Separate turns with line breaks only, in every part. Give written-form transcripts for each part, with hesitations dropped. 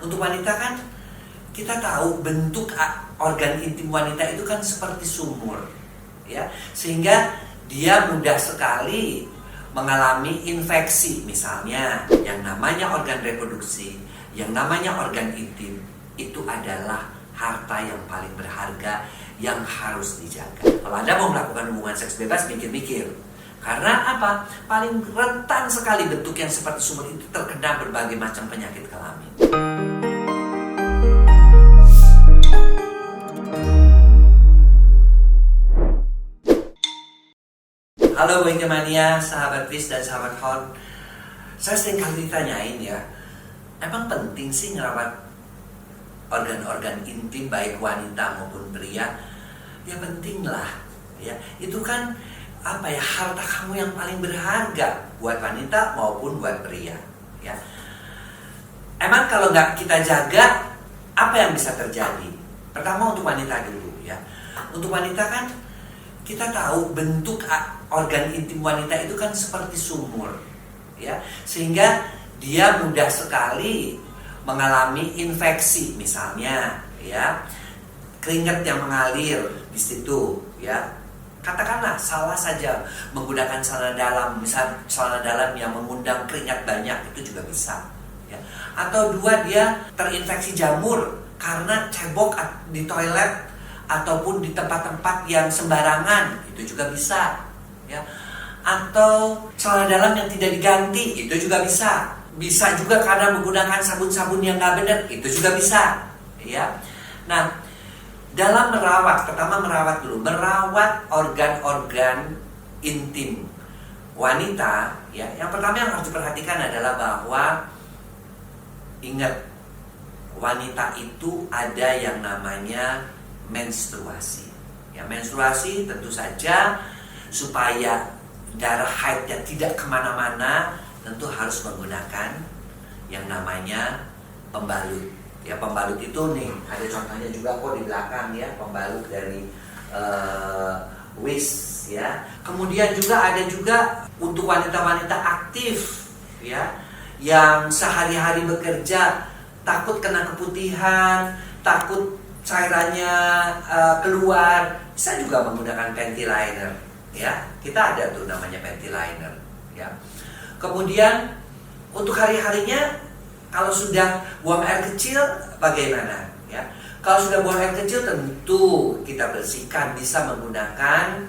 Untuk wanita kan kita tahu bentuk organ intim wanita itu kan seperti sumur, ya, sehingga dia mudah sekali mengalami infeksi. Misalnya yang namanya organ reproduksi, yang namanya organ intim itu adalah harta yang paling berharga yang harus dijaga. Kalau Anda mau melakukan hubungan seks bebas, mikir-mikir. Karena apa? Paling rentan sekali bentuk yang seperti sumur itu terkena berbagai macam penyakit kelamin. Halo Boingkemania, sahabat Fish dan sahabat Horn. Saya sering kali ditanyain ya, emang penting sih ngerawat organ-organ intim baik wanita maupun pria? Ya penting lah, ya. Itu kan harta kamu yang paling berharga buat wanita maupun buat pria, ya. Emang kalau nggak kita jaga, apa yang bisa terjadi? Pertama untuk wanita dulu, ya. Untuk wanita kan kita tahu bentuk organ intim wanita itu kan seperti sumur, ya, sehingga dia mudah sekali mengalami infeksi. Misalnya, ya, keringat yang mengalir di situ, ya. Katakanlah salah saja menggunakan celana dalam, misal celana dalam yang mengundang keringat banyak, itu juga bisa, ya. Atau dua, dia terinfeksi jamur karena cebok di toilet ataupun di tempat-tempat yang sembarangan, itu juga bisa, ya. Atau celana dalam yang tidak diganti, itu juga bisa. Bisa juga karena menggunakan sabun-sabun yang nggak benar, itu juga bisa, ya. Nah, dalam merawat, pertama merawat organ-organ intim wanita, ya. Yang pertama yang harus diperhatikan adalah bahwa ingat, wanita itu ada yang namanya menstruasi. Ya, menstruasi tentu saja supaya darah haidnya tidak kemana-mana, tentu harus menggunakan yang namanya pembalut. Ya, pembalut itu nih, ada contohnya juga kok di belakang, ya, pembalut dari WIS, ya. Kemudian juga ada juga untuk wanita-wanita aktif, ya, yang sehari-hari bekerja, takut kena keputihan, takut cairannya keluar, bisa juga menggunakan panty liner, ya. Kita ada tuh namanya panty liner, ya. Kemudian untuk hari-harinya, kalau sudah buang air kecil bagaimana, ya? Kalau sudah buang air kecil tentu kita bersihkan, bisa menggunakan,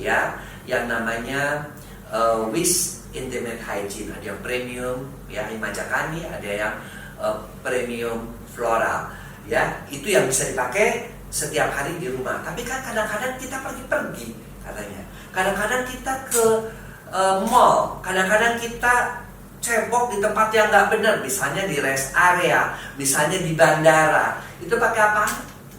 ya, yang namanya WIS Intimate Hygiene. Ada yang premium, ya, Himajacani, ada yang premium floral, ya. Itu yang bisa dipakai setiap hari di rumah. Tapi kan kadang-kadang kita pergi-pergi, katanya. Kadang-kadang kita ke mall, kadang-kadang kita cebok di tempat yang nggak benar, misalnya di rest area, misalnya di bandara. Itu pakai apa?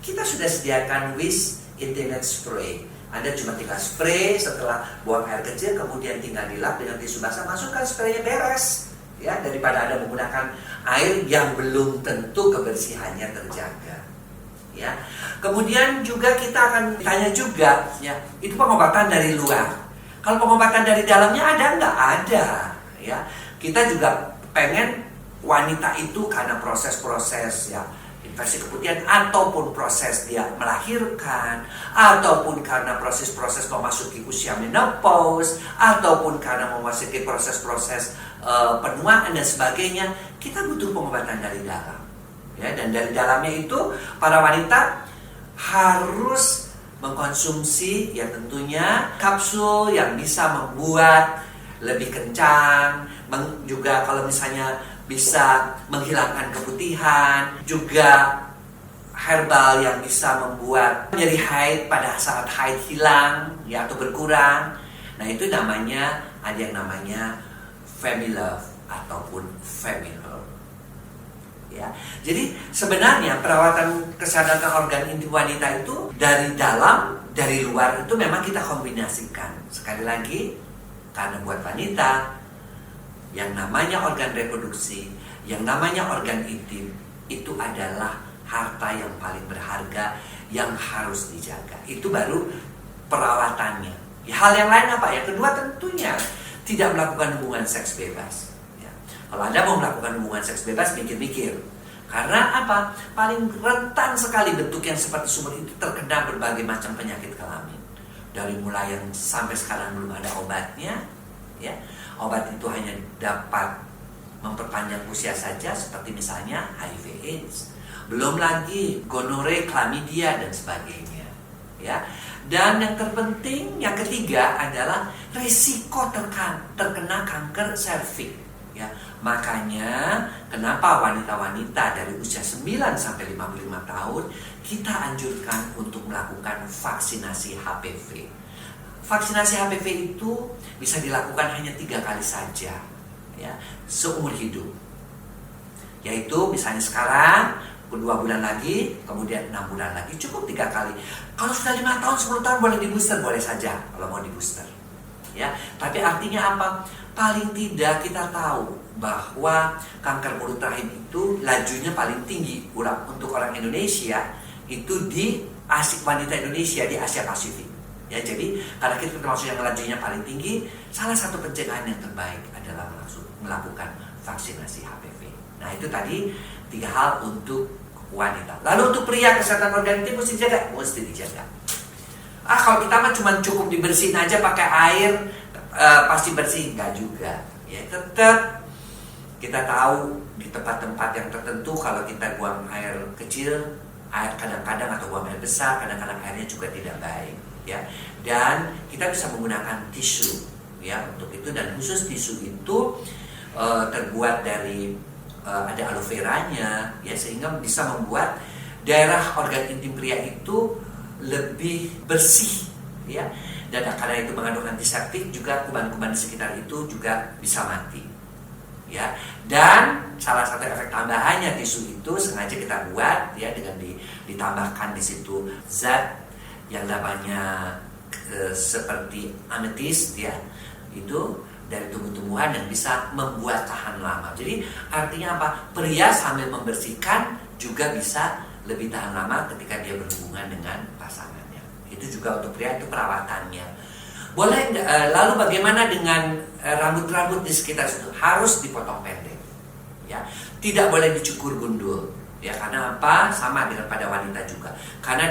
Kita sudah sediakan WIS Intimate Spray. Anda cuma tinggal spray, setelah buang air kecil, kemudian tinggal dilap dengan tisu basah, masukkan spraynya, beres, ya, daripada Anda menggunakan air yang belum tentu kebersihannya terjaga, ya. Kemudian juga kita akan tanya juga, ya, itu pengobatan dari luar. Kalau pengobatan dari dalamnya ada nggak? Ada, ya. Kita juga pengen wanita itu karena proses-proses, ya, infeksi keputihan, ataupun proses dia melahirkan, ataupun karena proses-proses memasuki usia menopause, ataupun karena memasuki proses-proses penuaan dan sebagainya, kita butuh pengobatan dari dalam, ya. Dan dari dalamnya itu para wanita harus mengkonsumsi, ya, tentunya kapsul yang bisa membuat lebih kencang, juga kalau misalnya bisa menghilangkan keputihan, juga herbal yang bisa membuat nyeri haid pada saat haid hilang, ya, atau berkurang. Nah, itu namanya, ada yang namanya Femilove ataupun Femihel, ya. Jadi sebenarnya perawatan kesehatan organ intim wanita itu dari dalam, dari luar itu memang kita kombinasikan. Sekali lagi, karena buat wanita, yang namanya organ reproduksi, yang namanya organ intim, itu adalah harta yang paling berharga yang harus dijaga. Itu baru perawatannya. Ya, hal yang lain apa? Yang kedua tentunya tidak melakukan hubungan seks bebas, ya. Kalau Anda mau melakukan hubungan seks bebas, mikir-mikir. Karena apa? Paling rentan sekali bentuk yang seperti sumur itu terkena berbagai macam penyakit kelamin. Dari mulai yang sampai sekarang belum ada obatnya, ya. Obat itu hanya dapat memperpanjang usia saja, seperti misalnya HIV/AIDS. Belum lagi gonore, chlamydia dan sebagainya, ya. Dan yang terpenting, yang ketiga adalah risiko terkena kanker serviks, ya. Makanya kenapa wanita-wanita dari usia 9 sampai 55 tahun kita anjurkan untuk melakukan vaksinasi HPV. Vaksinasi HPV itu bisa dilakukan hanya 3 kali saja, ya, seumur hidup. Yaitu misalnya sekarang 2 bulan lagi, kemudian 6 bulan lagi, cukup 3 kali. Kalau sudah 5 tahun, 10 tahun boleh di booster, boleh saja kalau mau di booster, ya. Tapi artinya apa? Paling tidak kita tahu bahwa kanker mulut rahim itu lajunya paling tinggi untuk orang Indonesia itu di wanita Indonesia di Asia Pasifik, ya. Jadi karena kita termasuk yang lajunya paling tinggi, salah satu pencegahan yang terbaik adalah melakukan vaksinasi HPV. Nah, itu tadi 3 hal untuk wanita. Lalu untuk pria, kesehatan organ intim mesti dijaga. Kalau kita mah cuma cukup dibersihin aja pakai air, pasti bersih, enggak juga. Ya, tetap kita tahu di tempat-tempat yang tertentu kalau kita buang air kecil, air kadang-kadang atau buang air besar, kadang-kadang airnya juga tidak baik, ya. Dan kita bisa menggunakan tisu, ya, untuk itu. Dan khusus tisu itu terbuat dari ada aloe veranya, ya, sehingga bisa membuat daerah organ intim pria itu lebih bersih, ya. Dan karena itu mengandung antiseptik, juga kuman-kuman di sekitar itu juga bisa mati, ya. Dan salah satu efek tambahannya tisu itu sengaja kita buat, ya, dengan ditambahkan di situ zat yang namanya seperti amethyst, ya, itu dari tumbuh-tumbuhan yang bisa membuat tahan lama. Jadi artinya apa? Pria sambil membersihkan juga bisa lebih tahan lama ketika dia berhubungan dengan pasangannya. Itu juga untuk pria, itu perawatannya. Boleh. Lalu bagaimana dengan rambut-rambut di sekitar situ? Harus dipotong pendek, ya. Tidak boleh dicukur gundul, ya. Karena apa? Sama dengan pada wanita juga. Karena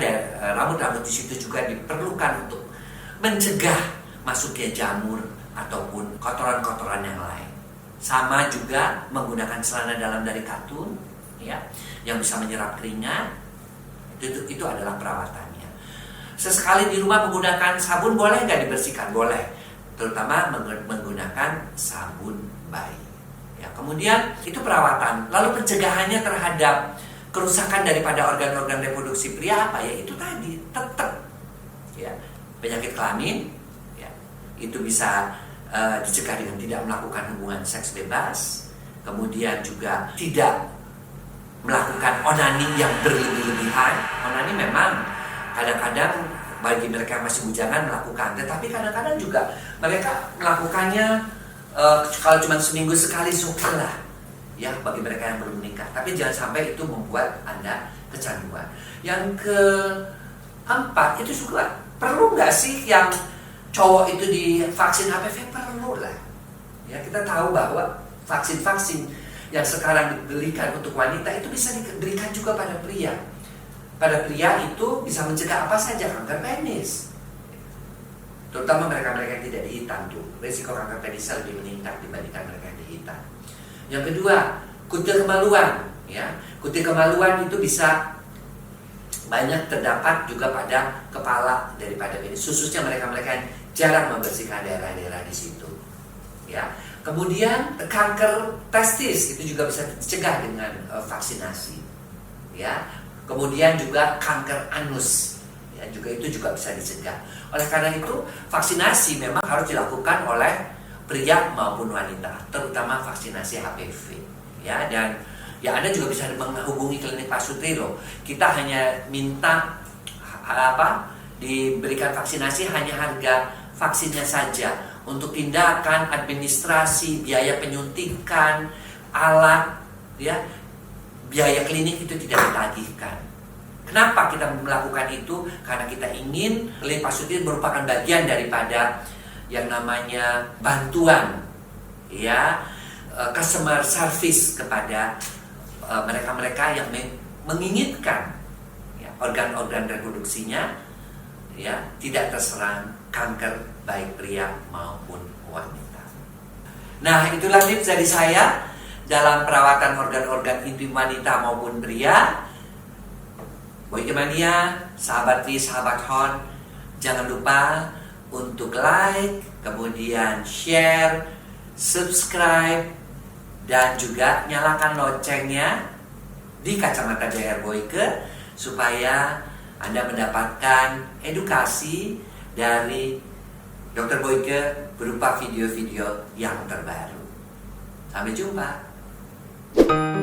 rambut-rambut di situ juga diperlukan untuk mencegah masuknya jamur ataupun kotoran-kotoran yang lain. Sama juga menggunakan celana dalam dari katun, ya, yang bisa menyerap keringat. Itu adalah perawatannya. Sesekali di rumah menggunakan sabun, boleh nggak dibersihkan? Boleh, terutama menggunakan sabun bayi, ya. Kemudian itu perawatan. Lalu pencegahannya terhadap kerusakan daripada organ-organ reproduksi pria apa? Ya itu tadi, tetap, ya, penyakit kelamin, ya, itu bisa dicegah dengan tidak melakukan hubungan seks bebas. Kemudian juga tidak melakukan onani yang berlebih-lebihan. Onani memang kadang-kadang bagi mereka yang masih bujangan melakukan, tetapi kadang-kadang juga mereka melakukannya kalau cuma seminggu sekali syukurlah, ya, bagi mereka yang belum menikah. Tapi jangan sampai itu membuat Anda kecanduan. Yang keempat, itu juga perlu nggak sih yang cowok itu divaksin HPV? Perlu lah, ya. Kita tahu bahwa vaksin-vaksin yang sekarang diberikan untuk wanita itu bisa diberikan juga pada pria. Pada pria itu bisa mencegah apa saja, kanker penis, terutama mereka-mereka yang tidak dihitan tuh. Risiko kanker penisnya lebih meningkat dibandingkan mereka yang dihitan. Yang kedua, kutil kemaluan, ya. Kutil kemaluan itu bisa banyak terdapat juga pada kepala daripada penis, khususnya mereka-mereka yang jarang membersihkan daerah-daerah di situ, ya. Kemudian kanker testis itu juga bisa dicegah dengan vaksinasi, ya. Kemudian juga kanker anus, ya, juga itu juga bisa dicegah. Oleh karena itu vaksinasi memang harus dilakukan oleh pria maupun wanita, terutama vaksinasi HPV, ya. Dan ya, Anda juga bisa menghubungi klinik Pak Sutri loh. Kita hanya minta diberikan vaksinasi hanya harga vaksinnya saja. Untuk tindakan, administrasi, biaya penyuntikan, alat, ya, biaya klinik itu tidak ditagihkan. Kenapa kita melakukan itu? Karena kita ingin klinik Pak Sutri merupakan bagian daripada yang namanya bantuan, ya, customer service kepada mereka-mereka yang menginginkan ya, organ-organ reproduksinya ya tidak terserang kanker baik pria maupun wanita. Nah, itulah tips dari saya dalam perawatan organ-organ intim wanita maupun pria. Boyke Mania, sahabat V, sahabat Hon, jangan lupa untuk like, kemudian share, subscribe, dan juga nyalakan loncengnya di Kacamata DR Boyke supaya Anda mendapatkan edukasi dari Dr. Boyke berupa video-video yang terbaru. Sampai jumpa.